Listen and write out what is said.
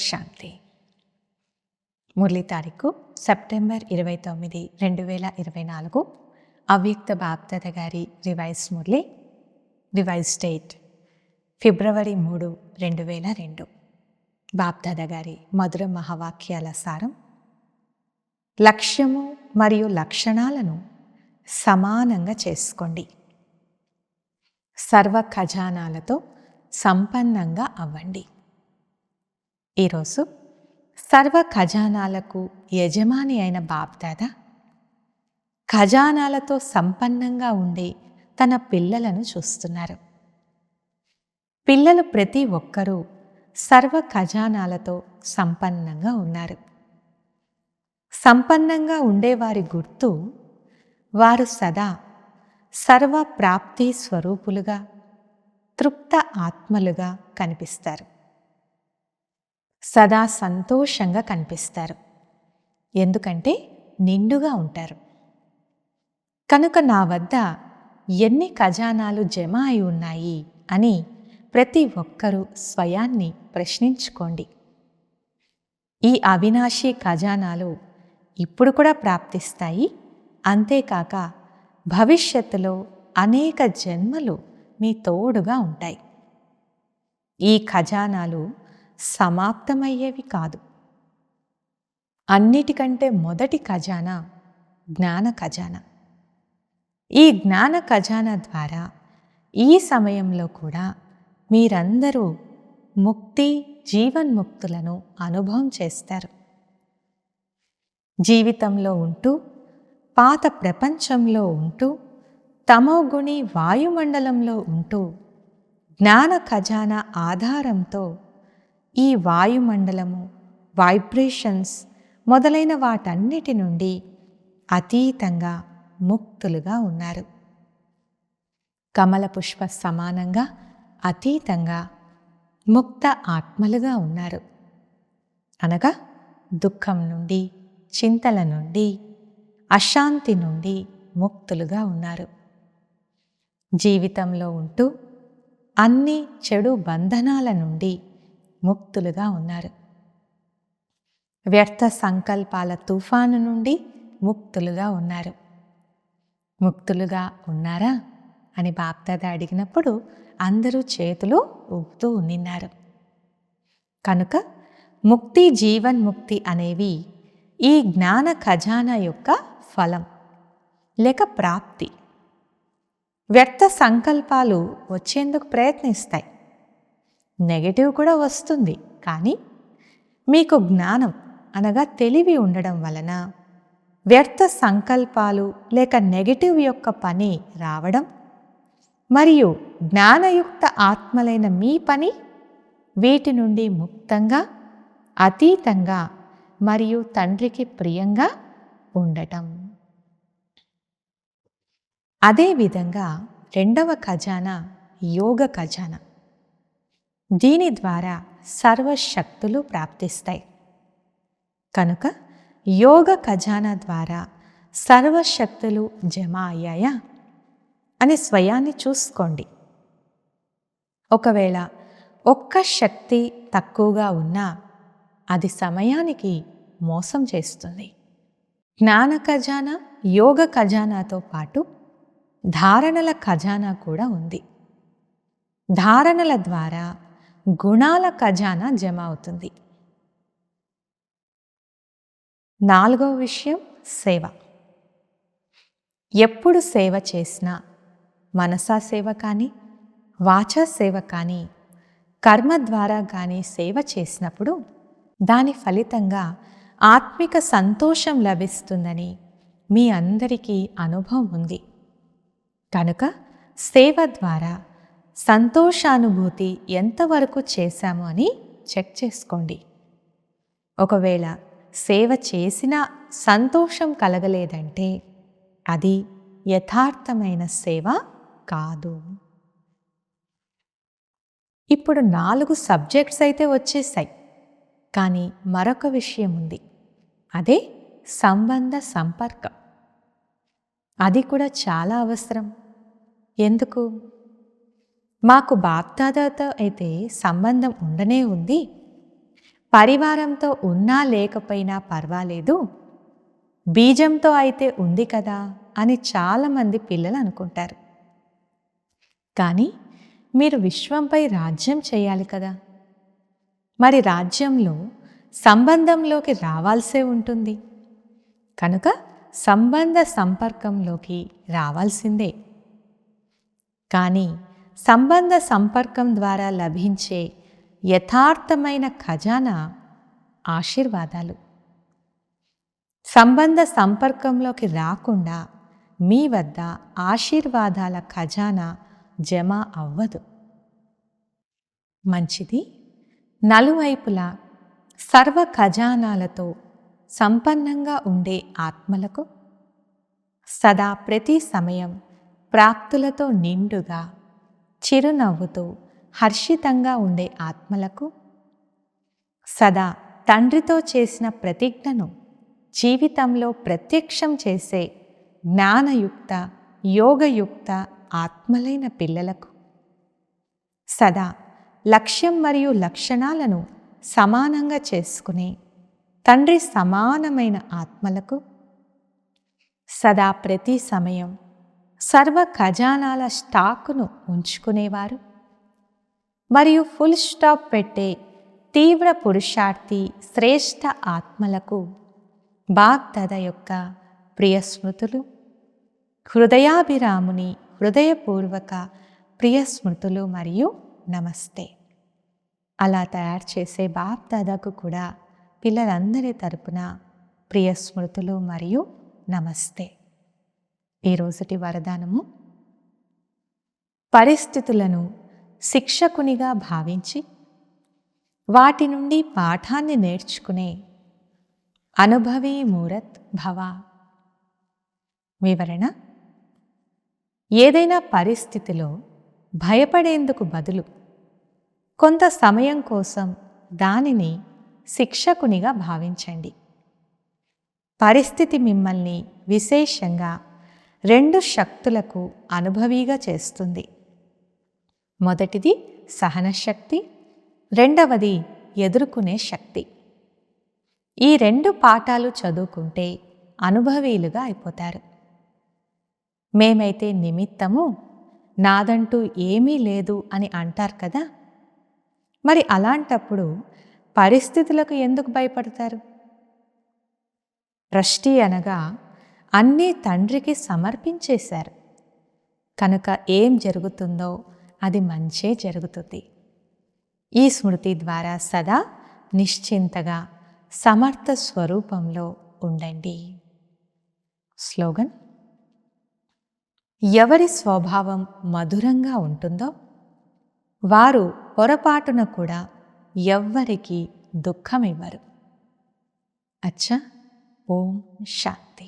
శాంతి. మురళి తారీఖు సెప్టెంబర్ 29, 2024. అవ్యక్త బాప్దాద గారి రివైజ్ మురళి. రివైజ్ డేట్ ఫిబ్రవరి 3, 2002. బాప్దాద గారి మధుర మహావాక్యాల సారం: లక్ష్యము మరియు లక్షణాలను సమానంగా చేసుకోండి. సర్వ ఖజానాలతో సంపన్నంగా అవ్వండి. ఈరోజు సర్వ ఖజానాలకు యజమాని అయిన బాప్దాద ఖజానాలతో సంపన్నంగా ఉండే తన పిల్లలను చూస్తున్నారు. పిల్లలు ప్రతి ఒక్కరూ సర్వ ఖజానాలతో సంపన్నంగా ఉన్నారు. సంపన్నంగా ఉండేవారి గుర్తు వారు సదా సర్వ ప్రాప్తి స్వరూపులుగా, తృప్త ఆత్మలుగా కనిపిస్తారు. సదా సంతోషంగా కనిపిస్తారు. ఎందుకంటే నిండుగా ఉంటారు. కనుక నా వద్ద ఎన్ని ఖజానాలు జమ అయి ఉన్నాయి అని ప్రతి ఒక్కరూ స్వయాన్ని ప్రశ్నించుకోండి. ఈ అవినాశీ ఖజానాలు ఇప్పుడు కూడా ప్రాప్తిస్తాయి. అంతేకాక భవిష్యత్తులో అనేక జన్మలు మీ తోడుగా ఉంటాయి. ఈ ఖజానాలు సమాప్తమయ్యేవి కాదు. అన్నిటికంటే మొదటి ఖజానా జ్ఞాన ఖజానా. ఈ జ్ఞాన ఖజానా ద్వారా ఈ సమయంలో కూడా మీరందరూ ముక్తి, జీవన్ముక్తులను అనుభవం చేస్తారు. జీవితంలో ఉంటూ, పాత ప్రపంచంలో ఉంటూ, తమోగుణి వాయుమండలంలో ఉంటూ, జ్ఞాన ఖజానా ఆధారంతో ఈ వాయుమండలము, వైబ్రేషన్స్ మొదలైన వాటన్నిటి నుండి అతీతంగా ముక్తులుగా ఉన్నారు. కమల పుష్ప సమానంగా అతీతంగా ముక్త ఆత్మలుగా ఉన్నారు. అనగా దుఃఖం నుండి, చింతల నుండి, అశాంతి నుండి ముక్తులుగా ఉన్నారు. జీవితంలో ఉంటూ అన్ని చెడు బంధనాల నుండి ముక్తులుగా ఉన్నారు. వ్యర్థ సంకల్పాల తుఫాను నుండి ముక్తులుగా ఉన్నారు. ముక్తులుగా ఉన్నారా అని బాప్దాద అడిగినప్పుడు అందరూ చేతులు ఊపుతూ ఉన్నారు. కనుక ముక్తి, జీవన్ముక్తి అనేవి ఈ జ్ఞాన ఖజానా యొక్క ఫలం లేక ప్రాప్తి. వ్యర్థ సంకల్పాలు వచ్చేందుకు ప్రయత్నిస్తాయి. నెగటివ్ కూడా వస్తుంది. కానీ మీకు జ్ఞానం అనగా తెలివి ఉండడం వలన వ్యర్థ సంకల్పాలు లేక నెగటివ్ యొక్క పని రావడం మరియు జ్ఞానయుక్త ఆత్మలైన మీ పని వీటి నుండి ముక్తంగా, అతీతంగా మరియు తండ్రికి ప్రియంగా ఉండటం. అదేవిధంగా రెండవ ఖజానా యోగ ఖజానా. దీని ద్వారా సర్వశక్తులు ప్రాప్తిస్తాయి. కనుక యోగ ఖజానా ద్వారా సర్వశక్తులు జమ అయ్యాయా అని స్వయాన్ని చూసుకోండి. ఒకవేళ ఒక్క శక్తి తక్కువగా ఉన్నా అది సమయానికి మోసం చేస్తుంది. జ్ఞాన ఖజానా, యోగ ఖజానాతో పాటు ధారణల ఖజానా కూడా ఉంది. ధారణల ద్వారా గుణాల ఖజానా జమ అవుతుంది. నాలుగవ విషయం సేవ. ఎప్పుడు సేవ చేసినా, మనసా సేవ కానీ, వాచా సేవ కానీ, కర్మ ద్వారా కానీ సేవ చేసినప్పుడు దాని ఫలితంగా ఆత్మిక సంతోషం లభిస్తుందని మీ అందరికీ అనుభవం ఉంది. కనుక సేవ ద్వారా సంతోషానుభూతి ఎంతవరకు చేశాము అని చెక్ చేసుకోండి. ఒకవేళ సేవ చేసినా సంతోషం కలగలేదంటే అది యథార్థమైన సేవ కాదు. ఇప్పుడు 4 సబ్జెక్ట్స్ అయితే వచ్చేసాయి. కానీ మరొక విషయం ఉంది. అదే సంబంధ సంపర్కం. అది కూడా చాలా అవసరం. ఎందుకు? మాకు బాప్దాదాతో అయితే సంబంధం ఉండనే ఉంది. పరివారంతో ఉన్నా లేకపోయినా పర్వాలేదు, బీజంతో అయితే ఉంది కదా అని చాలామంది పిల్లలు అనుకుంటారు. కానీ మీరు విశ్వంపై రాజ్యం చేయాలి కదా. మరి రాజ్యంలో సంబంధంలోకి రావాల్సే ఉంటుంది కనుక సంబంధ సంపర్కంలోకి రావాల్సిందే. కానీ సంబంధ సంపర్కం ద్వారా లభించే యథార్థమైన ఖజానా ఆశీర్వాదాలు. సంబంధ సంపర్కంలోకి రాకుండా మీ వద్ద ఆశీర్వాదాల ఖజానా జమ అవ్వదు. మంచిది. నలువైపులా సర్వ ఖజానాలతో సంపన్నంగా ఉండే ఆత్మలకు, సదా ప్రతి సమయం ప్రాప్తులతో నిండుగా చిరునవ్వుతో హర్షితంగా ఉండే ఆత్మలకు, సదా తండ్రితో చేసిన ప్రతిజ్ఞను జీవితంలో ప్రత్యక్షం చేసే జ్ఞానయుక్త యోగయుక్త ఆత్మలైన పిల్లలకు, సదా లక్ష్యం మరియు లక్షణాలను సమానంగా చేసుకునే తండ్రి సమానమైన ఆత్మలకు, సదా ప్రతి సమయం సర్వ ఖజానాల స్టాకును ఉంచుకునేవారు మరియు ఫుల్ స్టాప్ పెట్టే తీవ్ర పురుషార్థి శ్రేష్ఠ ఆత్మలకు బాగ్దాదా యొక్క ప్రియ స్మృతులు, హృదయాభిరాముని హృదయపూర్వక ప్రియ స్మృతులు మరియు నమస్తే. అలా తయారు చేసే బాగ్దాదాకు కూడా పిల్లలందరి తరపున ప్రియ స్మృతులు మరియు నమస్తే. ఈరోజుటి వరదానము: పరిస్థితులను శిక్షకునిగా భావించి వాటి నుండి పాఠాన్ని నేర్చుకునే అనుభవీ మూరత్ భవ. వివరణ: ఏదైనా పరిస్థితిలో భయపడేందుకు బదులు కొంత సమయం కోసం దానిని శిక్షకునిగా భావించండి. పరిస్థితి మిమ్మల్ని విశేషంగా 2 శక్తులకు అనుభవీగా చేస్తుంది. మొదటిది సహనశక్తి, రెండవది ఎదుర్కొనే శక్తి. ఈ 2 పాఠాలు చదువుకుంటే అనుభవీలుగా అయిపోతారు. మేమైతే నిమిత్తము, నాదంటూ ఏమీ లేదు అని అంటారు కదా. మరి అలాంటప్పుడు పరిస్థితులకు ఎందుకు భయపడతారు? ట్రస్టీ అనగా అన్నీ తండ్రికి సమర్పించేశారు కనుక ఏం జరుగుతుందో అది మంచే జరుగుతుంది. ఈ స్మృతి ద్వారా సదా నిశ్చింతగా సమర్థ స్వరూపంలో ఉండండి. స్లోగన్: ఎవరి స్వభావం మధురంగా ఉంటుందో వారు పొరపాటున కూడా ఎవ్వరికీ దుఃఖమివ్వరు. అచ్చా. ఓం శాంతి.